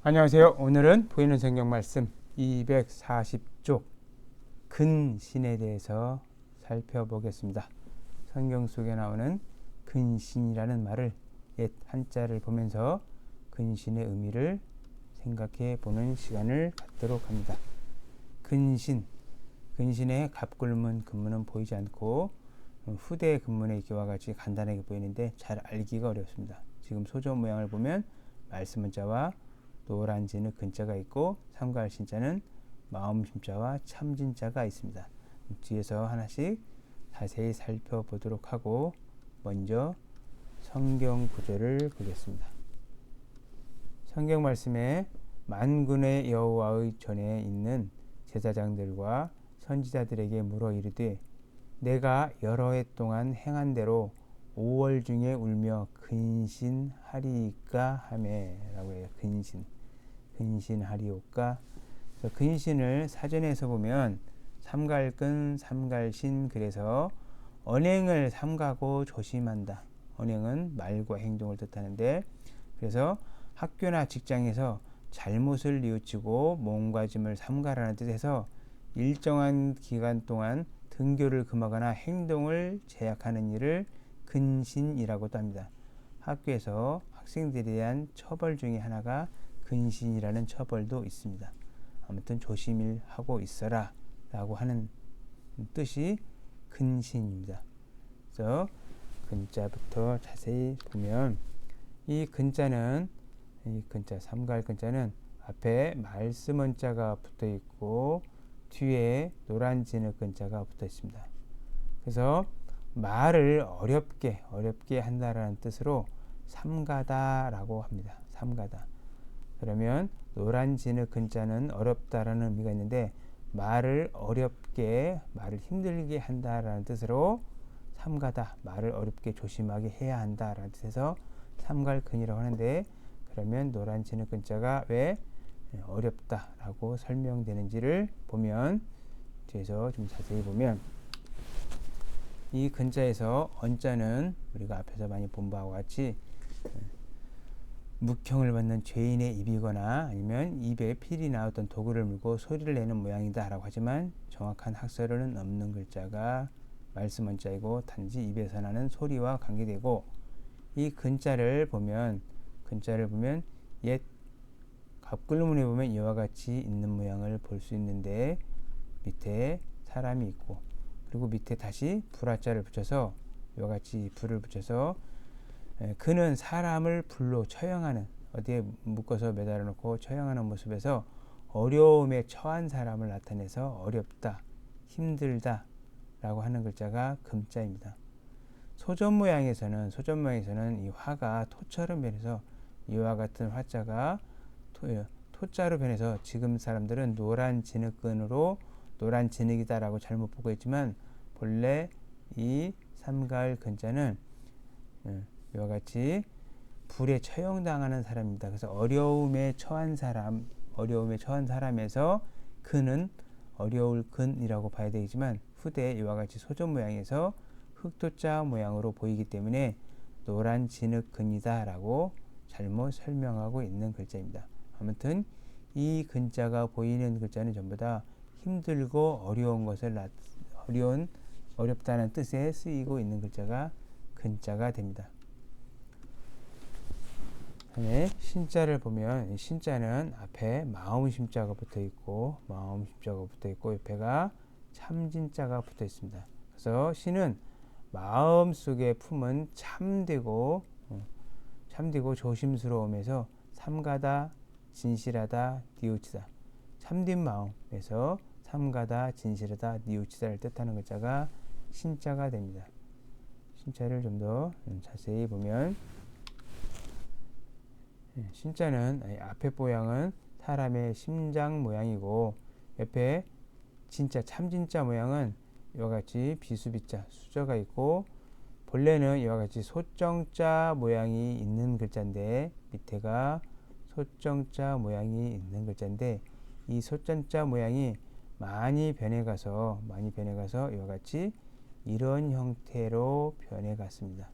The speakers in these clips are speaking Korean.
안녕하세요. 오늘은 보이는 성경 말씀 240쪽 근신에 대해서 살펴보겠습니다. 성경 속에 나오는 근신이라는 말을 옛 한자를 보면서 근신의 의미를 생각해 보는 시간을 갖도록 합니다. 근신의 갑굴문 근문은 보이지 않고 후대 근문의 기와 같이 간단하게 보이는데 잘 알기가 어렵습니다. 지금 소조 모양을 보면 말씀 문자와 노란 진의 근자가 있고 삼가할 신자는 마음 심자와 참진자가 있습니다. 뒤에서 하나씩 자세히 살펴보도록 하고 먼저 성경 구절을 보겠습니다. 성경 말씀에 만군의 여호와의 전에 있는 제사장들과 선지자들에게 물어 이르되 내가 여러 해 동안 행한 대로 5월 중에 울며 근신하리이까 하매 라고 해요. 근신하리오까. 근신을 사전에서 보면 삼갈근 삼갈신, 그래서 언행을 삼가고 조심한다. 언행은 말과 행동을 뜻하는데, 그래서 학교나 직장에서 잘못을 뉘우치고 몸가짐을 삼가라는 뜻에서 일정한 기간 동안 등교를 금하거나 행동을 제약하는 일을 근신이라고도 합니다. 학교에서 학생들에 대한 처벌 중에 하나가 근신이라는 처벌도 있습니다. 아무튼 조심을 하고 있어라 라고 하는 뜻이 근신입니다. 그래서 근자부터 자세히 보면 이 근자 삼가할 근자는 앞에 말씀 원자가 붙어 있고 뒤에 노란 진흙 근자가 붙어 있습니다. 그래서 말을 어렵게 한다라는 뜻으로 삼가다라고 합니다. 삼가다. 그러면 노란 진흙 근자는 어렵다라는 의미가 있는데, 말을 어렵게, 말을 힘들게 한다라는 뜻으로 삼가다, 말을 어렵게 조심하게 해야 한다라는 뜻에서 삼갈근이라고 하는데, 그러면 노란 진흙 근자가 왜 어렵다라고 설명되는지를 보면, 뒤에서 좀 자세히 보면 이 근자에서 언자는 우리가 앞에서 많이 본 바와 같이 묵형을 받는 죄인의 입이거나 아니면 입에 필이 나왔던 도구를 물고 소리를 내는 모양이다 라고 하지만, 정확한 학설은 없는 글자가 말씀 원자이고 단지 입에서 나는 소리와 관계되고, 이 근자를 보면 옛 갑굴문에 보면 이와 같이 있는 모양을 볼 수 있는데, 밑에 사람이 있고, 그리고 밑에 다시 불화자를 붙여서 이와 같이 불을 붙여서 그는 사람을 불로 처형하는, 어디에 묶어서 매달아 놓고 처형하는 모습에서 어려움에 처한 사람을 나타내서 어렵다, 힘들다 라고 하는 글자가 금자입니다. 소전 모양에서는 이 화가 토처럼 변해서 이와 같은 화자가 토자로 변해서 지금 사람들은 노란 진흙근으로 노란 진흙이다 라고 잘못 보고 있지만, 본래 이 삼가할 근자는 이와 같이 불에 처형당하는 사람입니다. 그래서 어려움에 처한 사람에서 근은 어려울 근이라고 봐야 되지만, 후대 이와 같이 소전 모양에서 흑토자 모양으로 보이기 때문에 노란 진흙 근이다 라고 잘못 설명하고 있는 글자입니다. 아무튼 이 근자가 보이는 글자는 전부 다 힘들고 어렵다는 뜻에 쓰이고 있는 글자가 근자가 됩니다. 신자를 보면, 신자는 앞에 마음 심자가 붙어 있고 옆에가 참진자가 붙어 있습니다. 그래서 신은 마음 속에 품은 참되고 조심스러움에서 삼가다, 진실하다, 뉘우치다, 참된 마음에서 삼가다, 진실하다, 뉘우치다를 뜻하는 글자가 신자가 됩니다. 신자를 좀 더 자세히 보면, 신자는 앞에 모양은 사람의 심장 모양이고, 옆에 참진자 모양은 이와 같이 비수비자 수저가 있고, 본래는 이와 같이 소정자 모양이 있는 글자인데, 밑에가 소정자 모양이 있는 글자인데, 이 소정자 모양이 많이 변해가서 이와 같이 이런 형태로 변해갔습니다.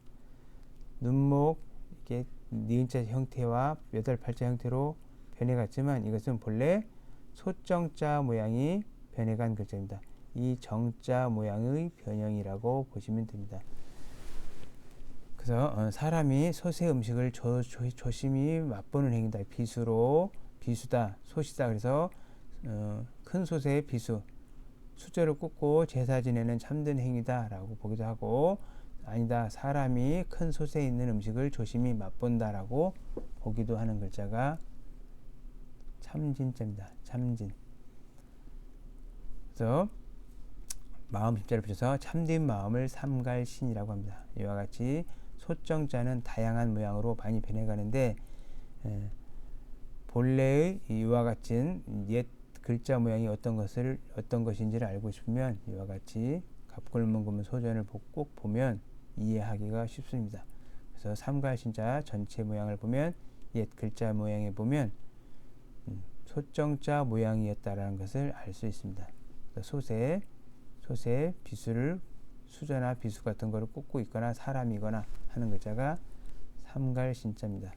눈목 이렇게 니은자 형태와 몇알 팔자 형태로 변해갔지만 이것은 본래 소정자 모양이 변해간 글자입니다. 이 정자 모양의 변형이라고 보시면 됩니다. 그래서 사람이 솥의 음식을 조심히 맛보는 행위다. 비수다, 솥이다. 그래서 큰 솥의 비수, 수저를 꽂고 제사 지내는 참된 행위다 라고 보기도 하고, 아니다, 사람이 큰 솥에 있는 음식을 조심히 맛본다 라고 보기도 하는 글자가 참진자입니다. 참진. 그래서 마음 심자를 붙여서 참된 마음을 삼갈신이라고 합니다. 이와 같이 소정자는 다양한 모양으로 많이 변해가는데, 본래의 이와 같은 옛 글자 모양이 어떤 것인지를 알고 싶으면 이와 같이 갑골문구문 소전을 꼭 보면 이해하기가 쉽습니다. 그래서 삼갈신자 전체 모양을 보면 옛 글자 모양에 보면 소정자 모양이었다라는 것을 알 수 있습니다. 솥에 비수를 수저나 비수 같은 거를 꽂고 있거나 사람이거나 하는 글자가 삼갈신자입니다.